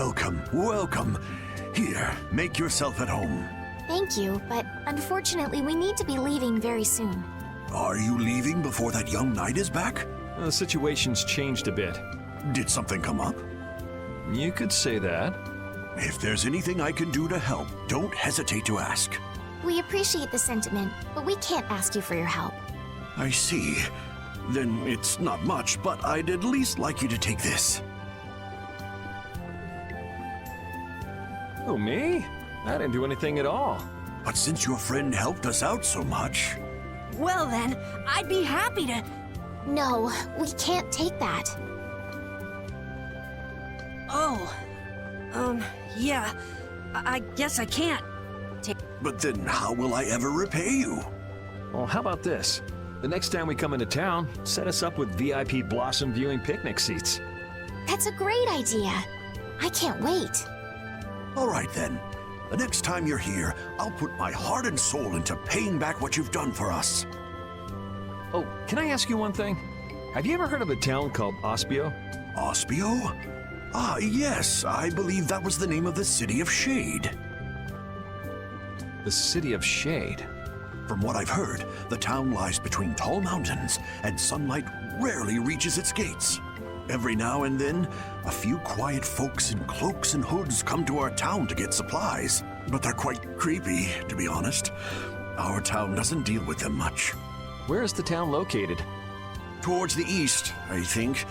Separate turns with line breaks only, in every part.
Welcome, welcome. Here, make yourself at home.
Thank you, but unfortunately we need to be leaving very soon.
Are you leaving before that young knight is back?
The situation's changed a bit.
Did something come up?
You could say that.
If there's anything I can do to help, don't hesitate to ask.
We appreciate the sentiment, but we can't ask you for your help.
I see. Then it's not much, but I'd at least like you to take this.
Oh, me? I didn't do anything at all.
But since your friend helped us out so much...
Well then, I'd be happy to...
No, we can't take that.
Oh. Yeah. I guess I can't.
But then how will I ever repay you?
Well, how about this? The next time we come into town, set us up with VIP blossom viewing picnic seats.
That's a great idea. I can't wait.
All right then. The next time you're here, I'll put my heart and soul into paying back what you've done for us.
Oh, can I ask you one thing? Have you ever heard of a town called Aspio?
Aspio? Ah, yes, I believe that was the name of the City of Shade.
The City of Shade?
From what I've heard, the town lies between tall mountains, and sunlight rarely reaches its gates. Every now and then, a few quiet folks in cloaks and hoods come to our town to get supplies, but they're quite creepy, to be honest. Our town doesn't deal with them much.
Where is the town located?
Towards the east, I think.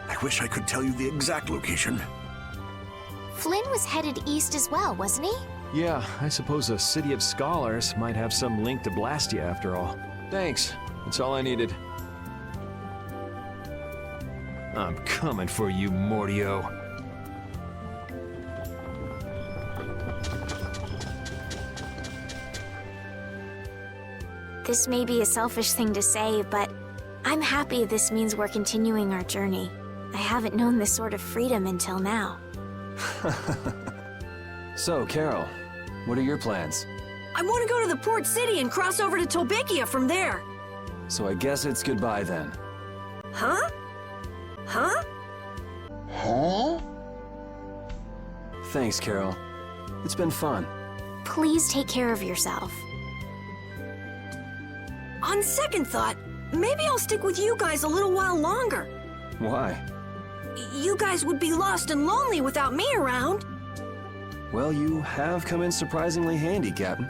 I wish I could tell you the exact location.
Flynn was headed east as well, wasn't he?
Yeah, I suppose a city of scholars might have some link to Blastia after all. Thanks, that's all I needed. I'm coming for you, Mortio.
This may be a selfish thing to say, but I'm happy this means we're continuing our journey. I haven't known this sort of freedom until now.
So, Carol, what are your plans?
I want to go to the port city and cross over to Tolbikia from there.
So I guess it's goodbye then.
Huh? Huh?
Thanks, Carol. It's been fun.
Please take care of yourself.
On second thought, maybe I'll stick with you guys a little while longer.
Why?
You guys would be lost and lonely without me around.
Well, you have come in surprisingly handy, Captain.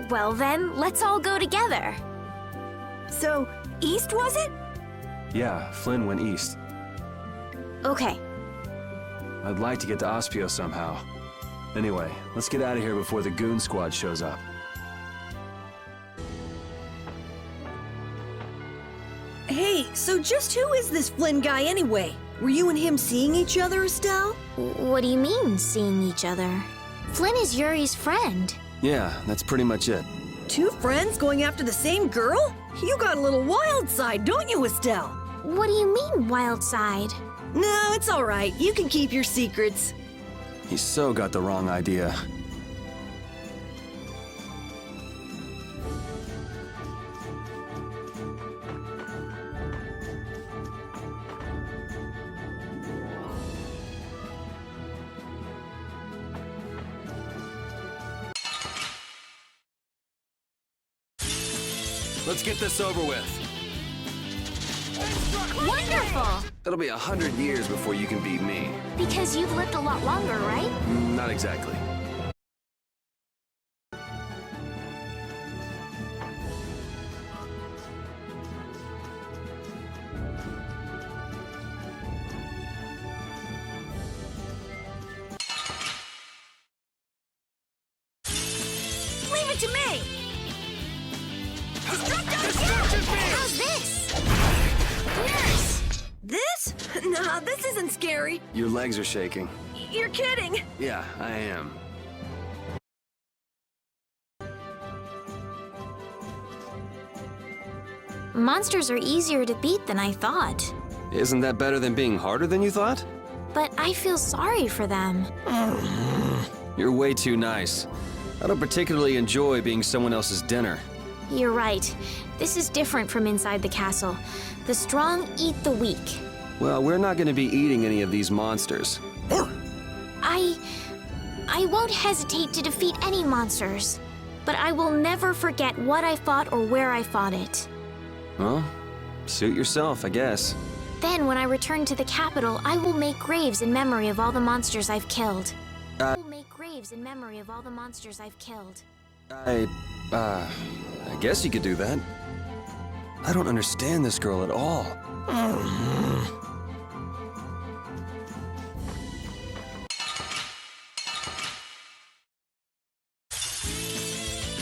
Well then, let's all go together.
So, east was it?
Yeah, Flynn went east.
Okay.
I'd like to get to Aspio somehow. Anyway, let's get out of here before the goon squad shows up.
Hey, so just who is this Flynn guy anyway? Were you and him seeing each other, Estelle?
What do you mean, seeing each other? Flynn is Yuri's friend.
Yeah, that's pretty much it.
Two friends going after the same girl? You got a little wild side, don't you, Estelle?
What do you mean, wild side?
No, it's all right. You can keep your secrets.
He so got the wrong idea. Let's get this over with.
Wonderful!
It'll be 100 years before you can beat me.
Because you've lived a lot longer, right?
Not exactly.
Leave it to me!
How's this? Nurse!
This? Nah, this isn't scary.
Your legs are shaking.
You're kidding.
Yeah, I am.
Monsters are easier to beat than I thought.
Isn't that better than being harder than you thought?
But I feel sorry for them.
You're way too nice. I don't particularly enjoy being someone else's dinner.
You're right. This is different from inside the castle. The strong eat the weak.
Well, we're not going to be eating any of these monsters.
I won't hesitate to defeat any monsters, but I will never forget what I fought or where I fought it.
Well, suit yourself, I guess.
Then, when I return to the capital, I will make graves in memory of all the monsters I've killed. I will make graves in memory of all the monsters I've killed.
I guess you could do that. I don't understand this girl at all.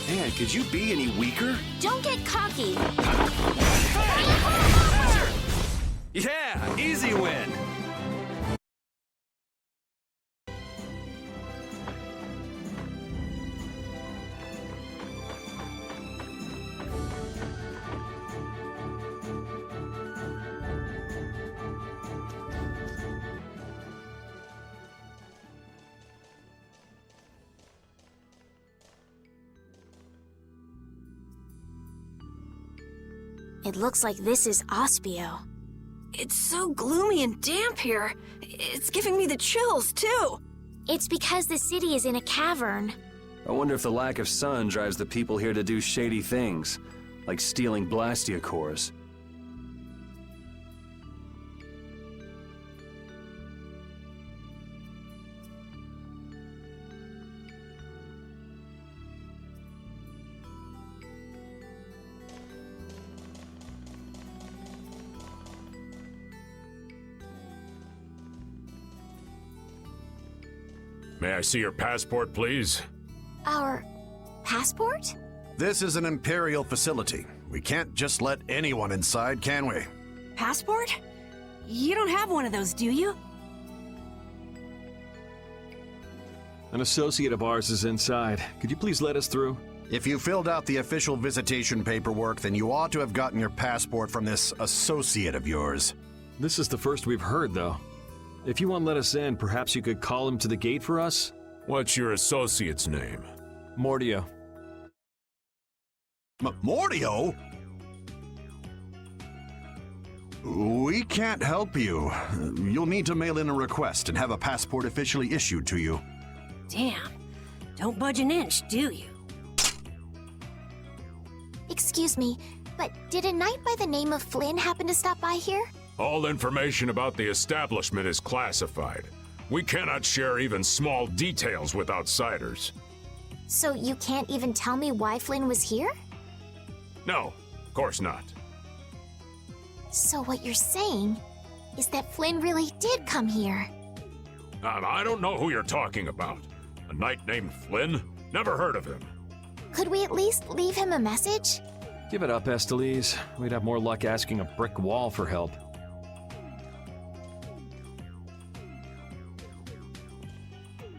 Man, could you be any weaker?
Don't get cocky!
Yeah, easy win!
It looks like this is Aspio.
It's so gloomy and damp here. It's giving me the chills, too.
It's because the city is in a cavern.
I wonder if the lack of sun drives the people here to do shady things, like stealing Blastia cores.
May I see your passport, please?
Our passport?
This is an Imperial facility. We can't just let anyone inside, can we?
Passport? You don't have one of those, do you?
An associate of ours is inside. Could you please let us through?
If you filled out the official visitation paperwork, then you ought to have gotten your passport from this associate of yours.
This is the first we've heard, though. If you won't let us in, perhaps you could call him to the gate for us?
What's your associate's name?
Mordio.
Mordio? We can't help you. You'll need to mail in a request and have a passport officially issued to you.
Damn. Don't budge an inch, do you?
Excuse me, but did a knight by the name of Flynn happen to stop by here?
All information about the establishment is classified. We cannot share even small details with outsiders.
So you can't even tell me why Flynn was here?
No, of course not.
So what you're saying is that Flynn really did come here.
I don't know who you're talking about. A knight named Flynn? Never heard of him.
Could we at least leave him a message?
Give it up, Estelise. We'd have more luck asking a brick wall for help.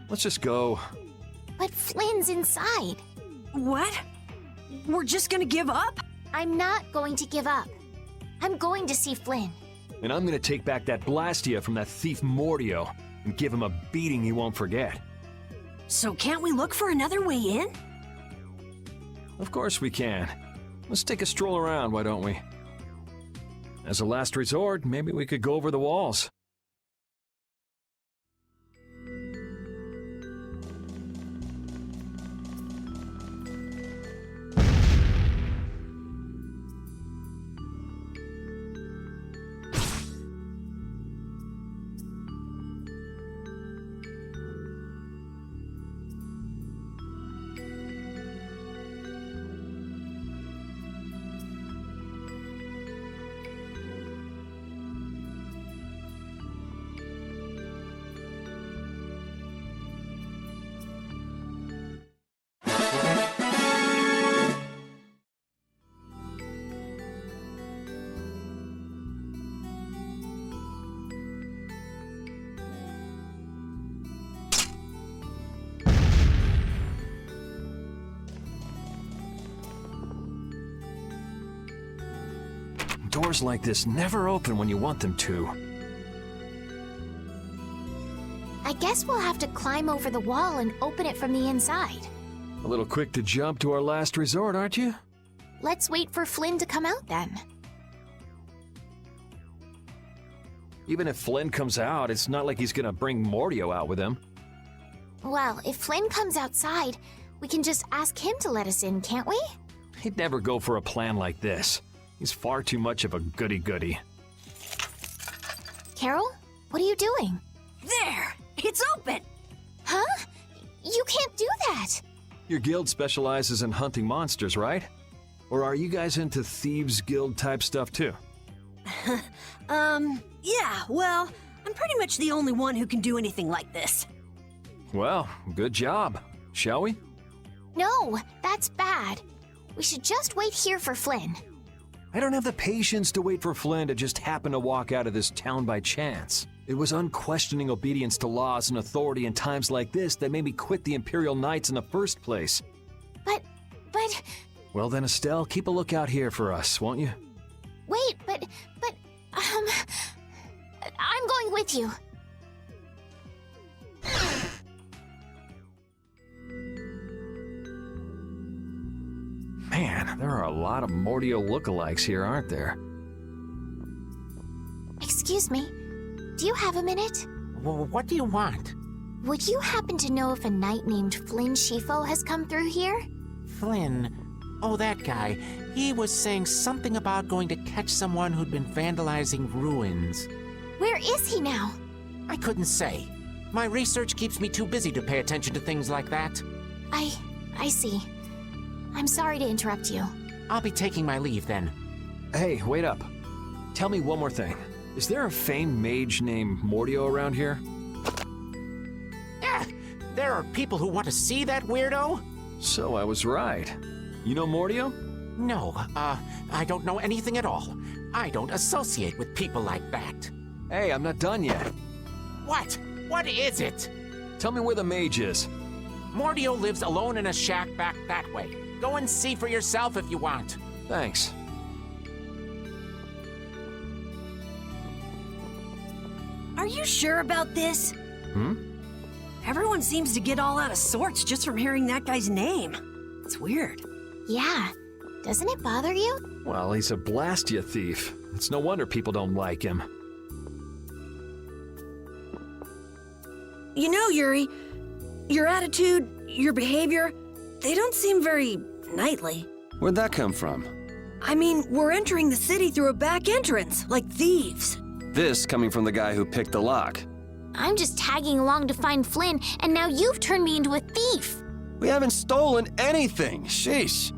Let's just go.
But Flynn's inside.
What? We're just gonna give up?
I'm not going to give up. I'm going to see Flynn.
And I'm gonna take back that Blastia from that thief Mordio and give him a beating he won't forget.
So can't we look for another way in?
Of course we can. Let's take a stroll around, why don't we? As a last resort, maybe we could go over the walls. Doors like this never open when you want them to.
I guess we'll have to climb over the wall and open it from the inside.
A little quick to jump to our last resort, aren't you?
Let's wait for Flynn to come out then.
Even if Flynn comes out, it's not like he's gonna bring Mordio out with him.
Well, if Flynn comes outside, we can just ask him to let us in, can't we?
He'd never go for a plan like this. He's far too much of a goody-goody.
Carol, what are you doing?
There! It's open!
Huh? You can't do that!
Your guild specializes in hunting monsters, right? Or are you guys into Thieves Guild type stuff too?
Yeah, well, I'm pretty much the only one who can do anything like this.
Well, good job. Shall we?
No, that's bad. We should just wait here for Flynn.
I don't have the patience to wait for Flynn to just happen to walk out of this town by chance. It was unquestioning obedience to laws and authority in times like this that made me quit the Imperial Knights in the first place.
But...
Well then, Estelle, keep a lookout here for us, won't you?
Wait, I'm going with you.
Man, there are a lot of Mordio lookalikes here, aren't there?
Excuse me, do you have a minute?
What do you want?
Would you happen to know if a knight named Flynn Shifo has come through here?
Flynn? Oh, that guy. He was saying something about going to catch someone who'd been vandalizing ruins.
Where is he now?
I couldn't say. My research keeps me too busy to pay attention to things like that.
I see. I'm sorry to interrupt you.
I'll be taking my leave then.
Hey, wait up. Tell me one more thing. Is there a famed mage named Mordio around here?
There are people who want to see that weirdo?
So I was right. You know Mordio?
No, I don't know anything at all. I don't associate with people like that.
Hey, I'm not done yet.
What? What is it?
Tell me where the mage is.
Mordio lives alone in a shack back that way. Go and see for yourself if you want.
Thanks.
Are you sure about this? Everyone seems to get all out of sorts just from hearing that guy's name. It's weird.
Yeah. Doesn't it bother you?
Well, he's a Blastia thief. It's no wonder people don't like him.
You know, Yuri, your attitude, your behavior, they don't seem very knightly.
Where'd that come from?
I mean, we're entering the city through a back entrance, like thieves.
This coming from the guy who picked the lock.
I'm just tagging along to find Flynn, and now you've turned me into a thief.
We haven't stolen anything. Sheesh.